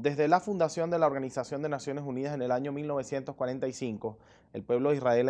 Desde la fundación de la Organización de Naciones Unidas en el año 1945, el pueblo de Israel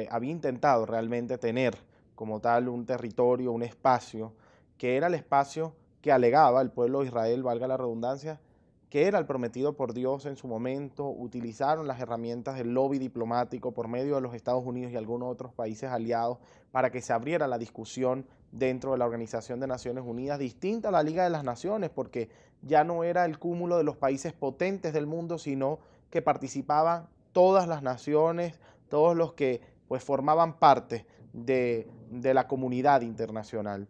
había intentado realmente tener como tal un territorio, un espacio, que era el espacio que alegaba el pueblo de Israel, valga la redundancia, que era el prometido por Dios en su momento. Utilizaron las herramientas del lobby diplomático por medio de los Estados Unidos y algunos otros países aliados para que se abriera la discusión dentro de la Organización de Naciones Unidas, distinta a la Liga de las Naciones, porque ya no era el cúmulo de los países potentes del mundo, sino que participaban todas las naciones, todos los que pues formaban parte de la comunidad internacional.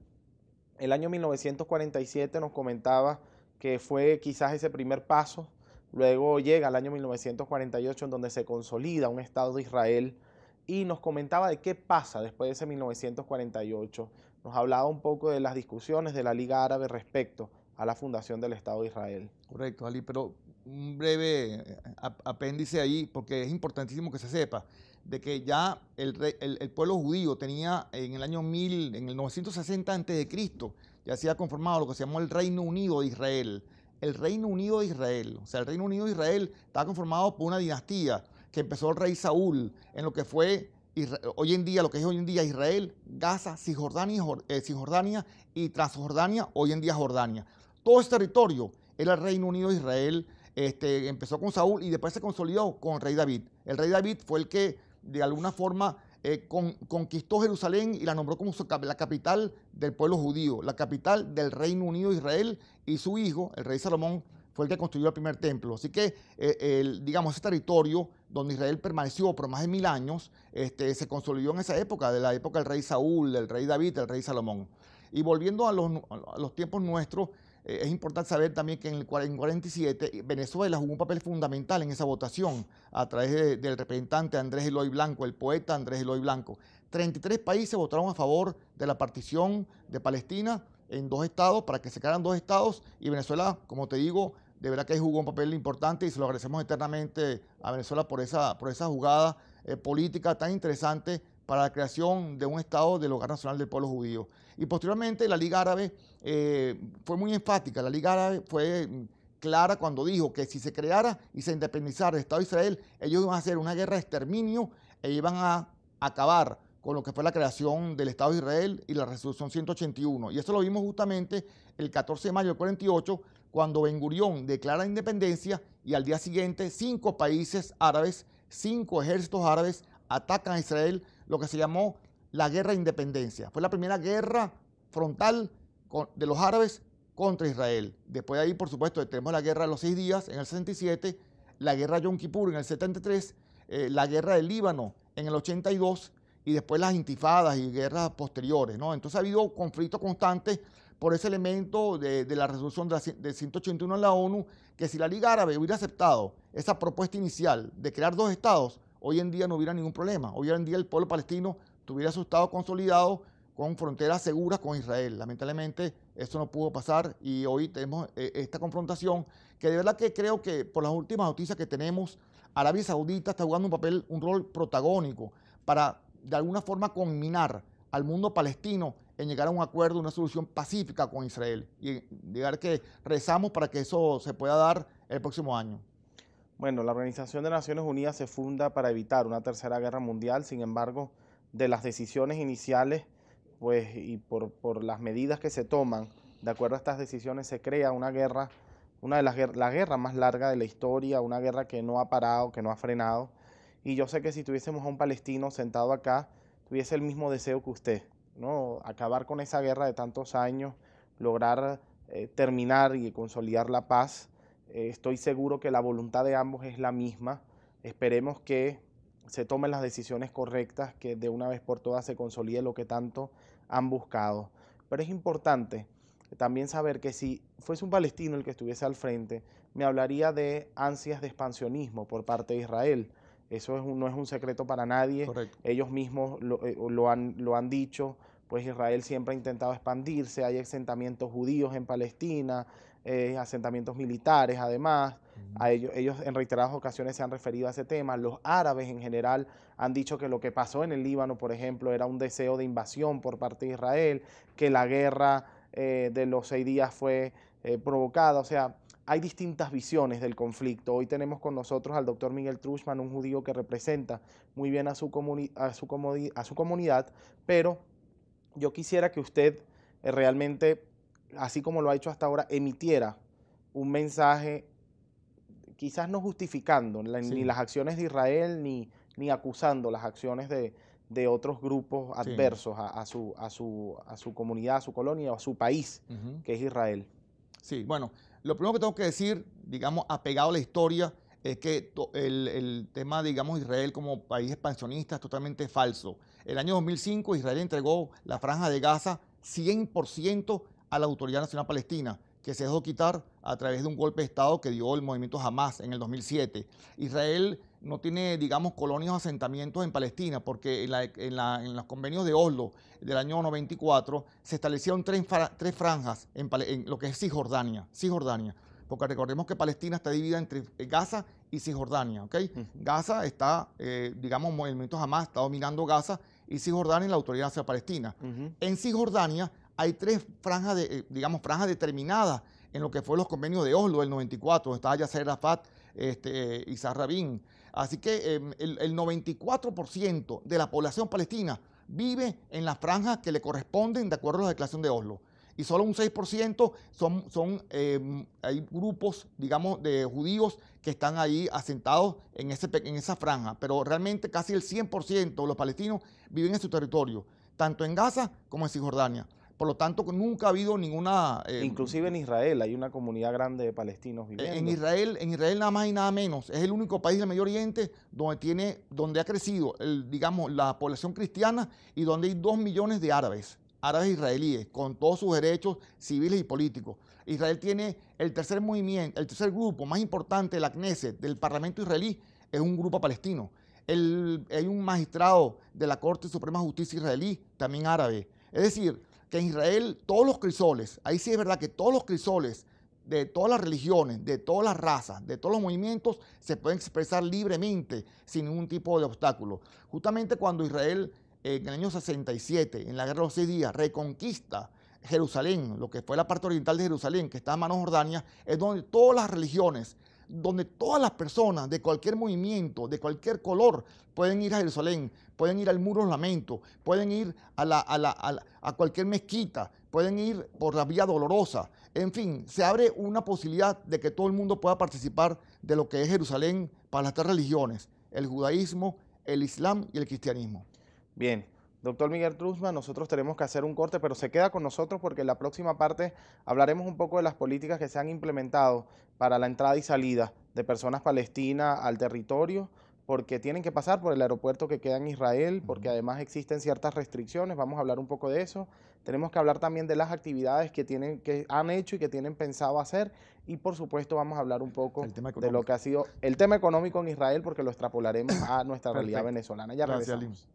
El año 1947 nos comentaba que fue quizás ese primer paso. Luego llega el año 1948 en donde se consolida un Estado de Israel y nos comentaba de qué pasa después de ese 1948. Nos hablaba un poco de las discusiones de la Liga Árabe respecto a la fundación del Estado de Israel. Correcto, Ali, pero un breve apéndice ahí, porque es importantísimo que se sepa de que ya el pueblo judío tenía en el año 1000, en el 960 a.C., ya se había conformado lo que se llamó el Reino Unido de Israel. El Reino Unido de Israel, o sea, el Reino Unido de Israel estaba conformado por una dinastía que empezó el rey Saúl en lo que fue hoy en día, lo que es hoy en día Israel, Gaza, Cisjordania y Transjordania, hoy en día Jordania. Todo ese territorio era el Reino Unido de Israel. Empezó con Saúl y después se consolidó con el rey David. El rey David fue el que de alguna forma conquistó Jerusalén y la nombró como la capital del pueblo judío, la capital del Reino Unido de Israel, y su hijo, el rey Salomón, fue el que construyó el primer templo. Así que, digamos, ese territorio donde Israel permaneció por más de 1000 años, se consolidó en esa época, de la época del rey Saúl, del rey David, del rey Salomón. Y volviendo a los tiempos nuestros, es importante saber también que en el 47 Venezuela jugó un papel fundamental en esa votación a través del representante Andrés Eloy Blanco, el poeta Andrés Eloy Blanco. 33 países votaron a favor de la partición de Palestina en 2 estados, para que se quedaran 2 estados, y Venezuela, como te digo, de verdad que jugó un papel importante y se lo agradecemos eternamente a Venezuela por esa jugada política tan interesante para la creación de un Estado del hogar nacional del pueblo judío. Y posteriormente la Liga Árabe fue muy enfática. La Liga Árabe fue clara cuando dijo que si se creara y se independizara el Estado de Israel, ellos iban a hacer una guerra de exterminio e iban a acabar con lo que fue la creación del Estado de Israel y la resolución 181. Y eso lo vimos justamente el 14 de mayo del 48, cuando Ben Gurión declara independencia y al día siguiente 5 países árabes, 5 ejércitos árabes atacan a Israel, lo que se llamó la guerra de independencia. Fue la primera guerra frontal de los árabes contra Israel. Después de ahí, por supuesto, tenemos la guerra de los 6 días en el 67, la guerra de Yom Kippur en el 73, la guerra del Líbano en el 82 y después las intifadas y guerras posteriores, ¿no? Entonces ha habido conflictos constantes por ese elemento de la resolución de 181 en la ONU, que si la Liga Árabe hubiera aceptado esa propuesta inicial de crear 2 estados, hoy en día no hubiera ningún problema. Hoy en día el pueblo palestino tuviera su estado consolidado con fronteras seguras con Israel. Lamentablemente eso no pudo pasar y hoy tenemos esta confrontación que de verdad que creo que por las últimas noticias que tenemos, Arabia Saudita está jugando un rol protagónico para de alguna forma conminar al mundo palestino en llegar a un acuerdo, una solución pacífica con Israel y llegar que rezamos para que eso se pueda dar el próximo año. Bueno, la Organización de Naciones Unidas se funda para evitar una tercera guerra mundial. Sin embargo, de las decisiones iniciales, pues, y por las medidas que se toman, de acuerdo a estas decisiones, se crea una guerra, una de la guerra más larga de la historia, una guerra que no ha parado, que no ha frenado. Y yo sé que si tuviésemos a un palestino sentado acá, tuviese el mismo deseo que usted, ¿no? Acabar con esa guerra de tantos años, lograr terminar y consolidar la paz. Estoy seguro que la voluntad de ambos es la misma. Esperemos que se tomen las decisiones correctas, que de una vez por todas se consolide lo que tanto han buscado. Pero es importante también saber que si fuese un palestino el que estuviese al frente, me hablaría de ansias de expansionismo por parte de Israel. Eso no es un secreto para nadie. Correcto. Ellos mismos lo han dicho. Pues Israel siempre ha intentado expandirse. Hay asentamientos judíos en Palestina, asentamientos militares además. Ellos en reiteradas ocasiones se han referido a ese tema. Los árabes en general han dicho que lo que pasó en el Líbano, por ejemplo, era un deseo de invasión por parte de Israel, que la guerra de los 6 días fue provocada. O sea, hay distintas visiones del conflicto. Hoy tenemos con nosotros al doctor Miguel Truchman, un judío que representa muy bien a su comunidad, pero yo quisiera que usted realmente, así como lo ha hecho hasta ahora, emitiera un mensaje, quizás no justificando ni las acciones de Israel, ni acusando las acciones de otros grupos adversos a su comunidad, a su colonia o a su país, que es Israel. Sí, bueno, lo primero que tengo que decir, digamos, apegado a la historia, es que el tema, digamos, Israel como país expansionista es totalmente falso. El año 2005 Israel entregó la Franja de Gaza 100% a la Autoridad Nacional Palestina, que se dejó quitar a través de un golpe de Estado que dio el movimiento Hamas en el 2007. Israel no tiene, digamos, colonias o asentamientos en Palestina, porque en los convenios de Oslo del año 94 se establecieron tres franjas en lo que es Cisjordania, porque recordemos que Palestina está dividida entre Gaza y Cisjordania, ¿ok? Gaza está, digamos, el movimiento Hamas está dominando Gaza y Cisjordania en la Autoridad Nacional Palestina. En Cisjordania hay tres franjas, franjas determinadas en lo que fue los convenios de Oslo del 94, donde estaba Yasser Arafat, Isaac Rabin. Así que el 94% de la población palestina vive en las franjas que le corresponden de acuerdo a la declaración de Oslo. Y solo un 6% hay grupos, digamos, de judíos que están ahí asentados en esa franja. Pero realmente casi el 100% de los palestinos viven en su territorio, tanto en Gaza como en Cisjordania. Por lo tanto, nunca ha habido ninguna... Inclusive en Israel hay una comunidad grande de palestinos viviendo. En Israel nada más y nada menos. Es el único país del Medio Oriente donde ha crecido, digamos, la población cristiana y donde hay 2 millones de árabes israelíes, con todos sus derechos civiles y políticos. Israel tiene el tercer grupo más importante de la Knesset, del Parlamento israelí, es un grupo palestino. Hay un magistrado de la Corte Suprema de Justicia israelí, también árabe. Es decir, que en Israel todos los crisoles, ahí sí es verdad que todos los crisoles de todas las religiones, de todas las razas, de todos los movimientos, se pueden expresar libremente sin ningún tipo de obstáculo. Justamente cuando Israel, en el año 67, en la Guerra de los 6 días, reconquista Jerusalén, lo que fue la parte oriental de Jerusalén, que está en mano de Jordania, es donde todas las religiones, donde todas las personas de cualquier movimiento, de cualquier color, pueden ir a Jerusalén, pueden ir al Muro de los Lamentos, pueden ir a cualquier mezquita, pueden ir por la Vía Dolorosa. En fin, se abre una posibilidad de que todo el mundo pueda participar de lo que es Jerusalén para las tres religiones, el judaísmo, el islam y el cristianismo. Bien, doctor Miguel Truchman, nosotros tenemos que hacer un corte, pero se queda con nosotros porque en la próxima parte hablaremos un poco de las políticas que se han implementado para la entrada y salida de personas palestinas al territorio, porque tienen que pasar por el aeropuerto que queda en Israel, porque además existen ciertas restricciones, vamos a hablar un poco de eso. Tenemos que hablar también de las actividades que han hecho y que tienen pensado hacer, y por supuesto vamos a hablar un poco de lo que ha sido el tema económico en Israel, porque lo extrapolaremos a nuestra realidad venezolana. Ya regresamos.